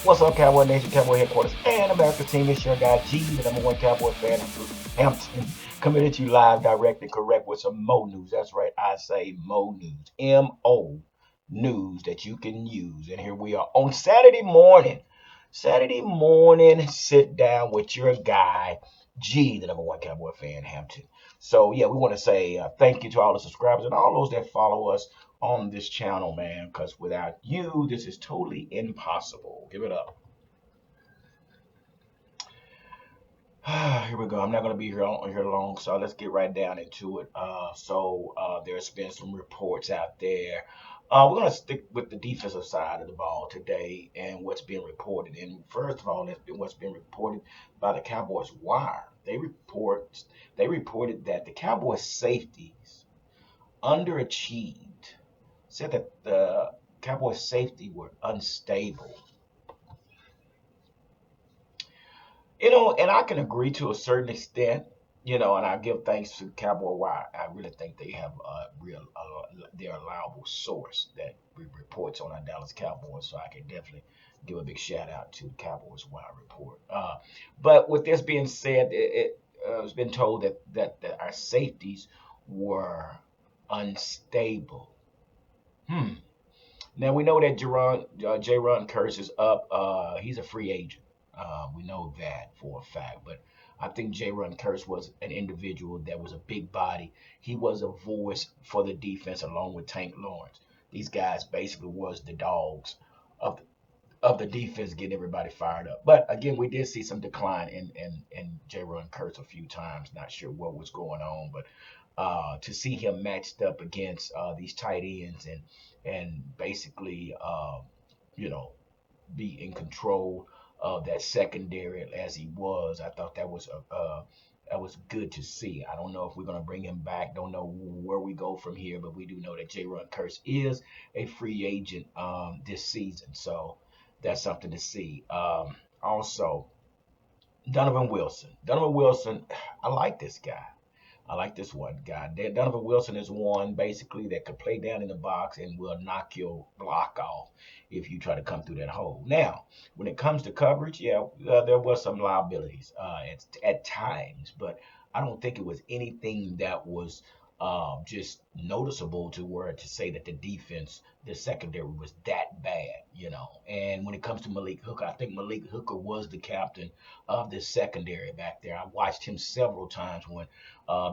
What's up, Cowboy Nation, Cowboy Headquarters, and America's team? It's your guy G, the number one Cowboy fan in Hampton, coming at you live, direct, and correct with some Mo news. That's right, I say Mo news, M-O news that you can use. And here we are on Saturday morning. Saturday morning, sit down with your guy G, the number one Cowboy fan in Hampton. So yeah, we want to say thank you to all the subscribers and all those that follow us on this channel, man, because without you, this is totally impossible. Give it up. Here we go. I'm not going to be here long, so let's get right down into it. There's been some reports out there. We're going to stick with the defensive side of the ball today and what's been reported. And first of all, what's been reported by the Cowboys Wire. They reported that the Cowboys safeties underachieved. Said that the Cowboys safety were unstable. And I can agree to a certain extent, and I give thanks to Cowboy Wire. I really think they have their allowable source that reports on our Dallas Cowboys, so I can definitely give a big shout out to the Cowboys Wire report. But with this being said, it has been told that our safeties were unstable. Hmm. Now we know that Jaron Curse is up. He's a free agent. We know that for a fact. But I think Jaron Curse was an individual that was a big body. He was a voice for the defense along with Tank Lawrence. These guys basically was the dogs of of the defense, getting everybody fired up. But again, we did see some decline in Jaron Curse a few times. Not sure what was going on, but to see him matched up against these tight ends and basically you know be in control of that secondary as he was. I thought that was good to see. I don't know if we're going to bring him back. Don't know where we go from here, but we do know that Jaron Curse is a free agent this season, so that's something to see. Also, Donovan Wilson. Donovan Wilson, I like this guy. I like this one guy. Donovan Wilson is one basically that could play down in the box and will knock your block off if you try to come through that hole. Now, when it comes to coverage, yeah, there was some liabilities at times, but I don't think it was anything that was just noticeable to where to say that the defense, the secondary was that bad. And when it comes to Malik Hooker, I think Malik Hooker was the captain of this secondary back there. I watched him several times when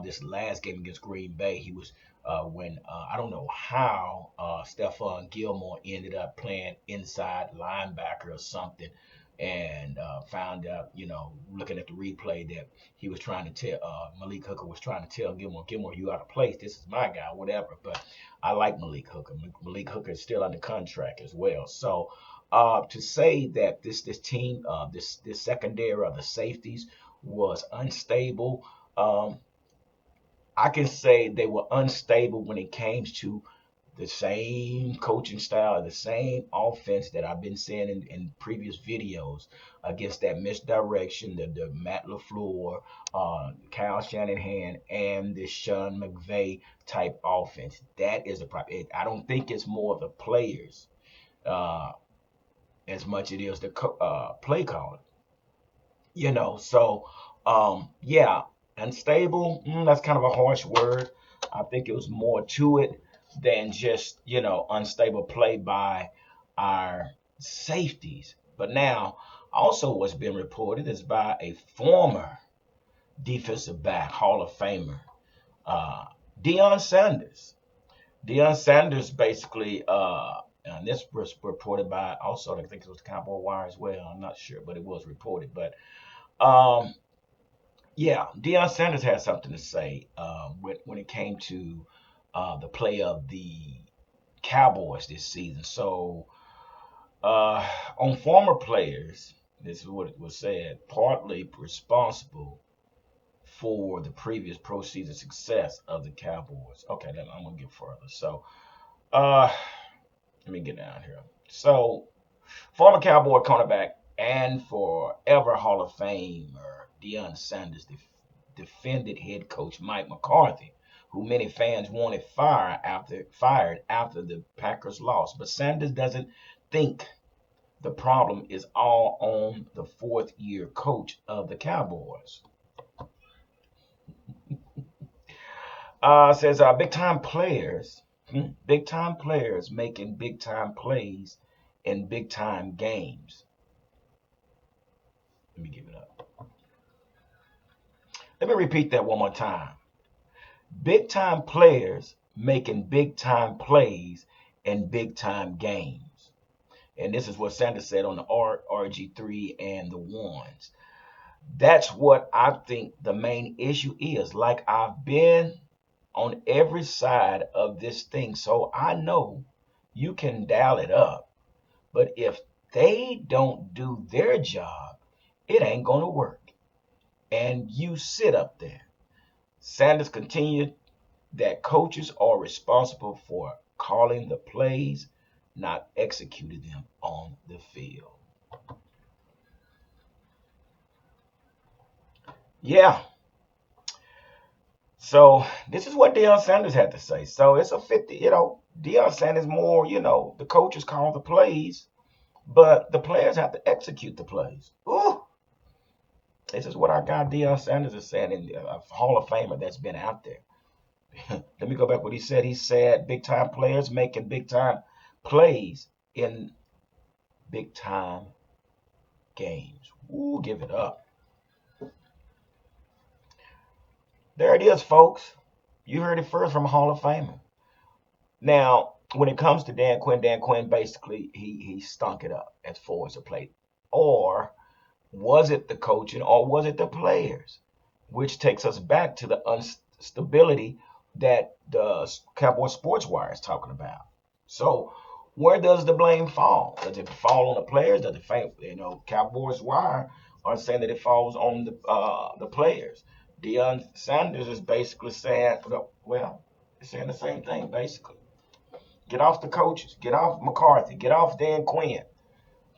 this last game against Green Bay. He was when I don't know how Stephon Gilmore ended up playing inside linebacker or something, and found out, looking at the replay that he was trying to tell Malik Hooker was trying to tell Gilmore, you out of place. This is my guy, whatever. But I like Malik Hooker. Malik Hooker is still under contract as well. So to say that this team, this secondary of the safeties was unstable. I can say they were unstable when it came to the same coaching style, the same offense that I've been saying in previous videos against that misdirection, the Matt LaFleur, Kyle Shanahan, and the Sean McVay type offense. That is a problem. I don't think it's more of the players uh, as much it is the play calling. So yeah, unstable. That's kind of a harsh word. I think it was more to it than just unstable play by our safeties. But now, also what's been reported is by a former defensive back, Hall of Famer, uh, Deion Sanders. Deion Sanders basically, and this was reported by also, I think it was the Cowboy Wire as well. I'm not sure, but it was reported. But um, yeah, Deion Sanders had something to say when it came to the play of the Cowboys this season. So, on former players, this is what it was said, partly responsible for the previous postseason success of the Cowboys. Okay, then I'm gonna get further. So, uh, let me get down here. So, former Cowboy cornerback and forever Hall of Famer Deion Sanders defended head coach Mike McCarthy, who many fans wanted fired after the Packers lost. But Sanders doesn't think the problem is all on the fourth year coach of the Cowboys. Says big time players making big time plays in big time games. Let me give it up. Let me repeat that one more time. Big time players making big time plays in big time games. And this is what Sanders said on the RG3 and the ones. That's what I think the main issue is. Like, I've been on every side of this thing, so I know you can dial it up. But if they don't do their job, it ain't going to work. And you sit up there. Sanders continued that coaches are responsible for calling the plays, not executing them on the field. Yeah. So this is what Deion Sanders had to say. So it's a 50, Deion Sanders more, the coaches call the plays, but the players have to execute the plays. Ooh, this is what our guy Deion Sanders is saying, in a Hall of Famer that's been out there. Let me go back what he said. He said big time players making big time plays in big time games. Ooh, give it up. There it is, folks. You heard it first from a Hall of Famer. Now, when it comes to Dan Quinn basically he stunk it up as far as the play. Or was it the coaching or was it the players? Which takes us back to the instability that the Cowboy Sports Wire is talking about. So where does the blame fall? Does it fall on the players? Does it fall, Cowboys Wire are saying that it falls on the players. Deion Sanders is basically saying, well, it's saying the same thing basically. Get off the coaches. Get off McCarthy. Get off Dan Quinn.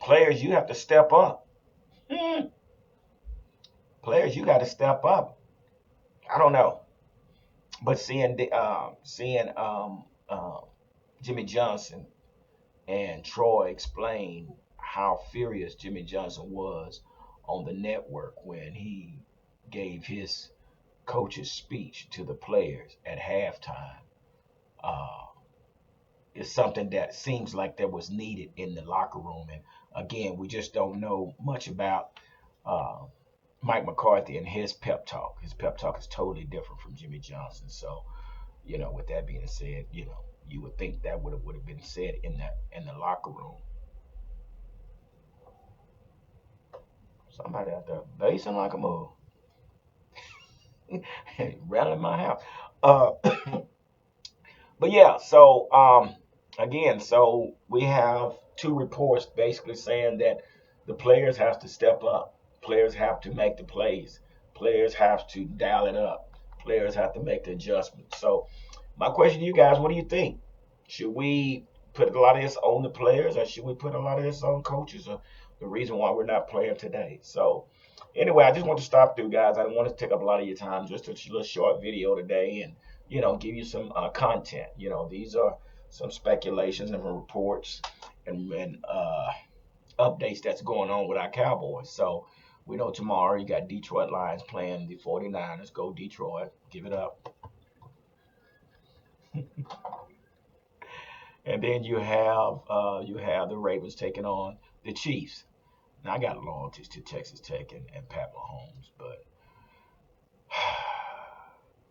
Players, you have to step up. Hmm. Players, you got to step up. I don't know, but seeing Jimmy Johnson and Troy explain how furious Jimmy Johnson was on the network when he gave his coach's speech to the players at halftime. Uh, is something that seems like that was needed in the locker room. And again, we just don't know much about uh, Mike McCarthy and his pep talk. His pep talk is totally different from Jimmy Johnson. So, with that being said, you would think that would have been said in the locker room. Somebody out there basing like a move, rattling my house. Uh, But yeah, so again, so we have two reports basically saying that the players have to step up. Players have to make the plays. Players have to dial it up. Players have to make the adjustments. So my question to you guys, what do you think? Should we put a lot of this on the players or should we put a lot of this on coaches? Or the reason why we're not playing today. So anyway, I just want to stop through, guys. I don't want to take up a lot of your time. Just a little short video today, and give you some content. These are some speculations and reports and updates that's going on with our Cowboys. So we know tomorrow you got Detroit Lions playing the 49ers. Go Detroit. Give it up. And then you have the Ravens taking on the Chiefs. Now I got loyalties to Texas Tech and Pat Mahomes, but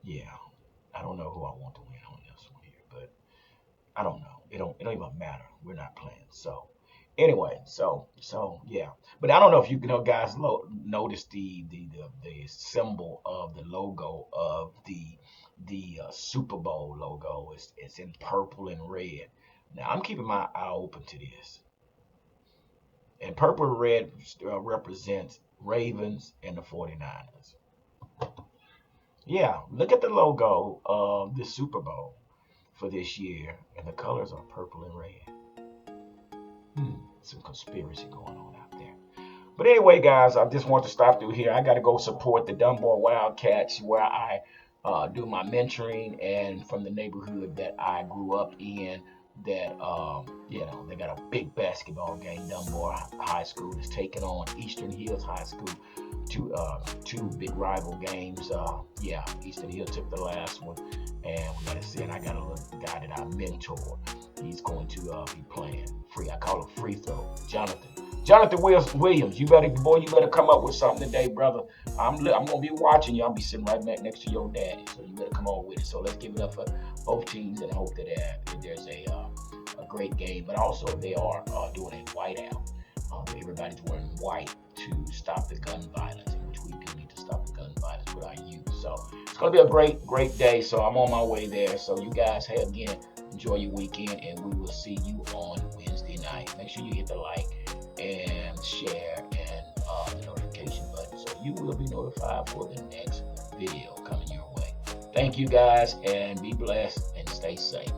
yeah, I don't know who I want to win on this one here, but I don't know. It don't even matter. We're not playing. So anyway, so yeah. But I don't know if guys notice the symbol of the logo of the Super Bowl logo. It's in purple and red. Now I'm keeping my eye open to this. And purple and red represents Ravens and the 49ers. Yeah, look at the logo of the Super Bowl for this year, and the colors are purple and red. Some conspiracy going on out there. But anyway, guys, I just want to stop through here. I got to go support the Dunbar Wildcats where I do my mentoring and from the neighborhood that I grew up in. that they got a big basketball game. Dunmore High School is taking on Eastern Hills High School. Two big rival games. Yeah, Eastern Hill took the last one, and we got to see. And I got a little guy that I mentor. He's going to be playing free. I call him free throw. Jonathan Williams. You better come up with something today, brother. I'm gonna be watching you. I'll be sitting right back next to your daddy. So you better come on with it. So let's give it up for both teams and hope that there's a great game. But also they are doing a whiteout. Everybody's wearing white to stop the gun violence, which we do need to stop the gun violence with our youth. So it's gonna be a great day. So I'm on my way there. So you guys, hey, again, enjoy your weekend, and we will see you on Wednesday night. Make sure you hit the like and share and the notification button, so you will be notified for the next video coming your way. Thank you guys, and be blessed and stay safe.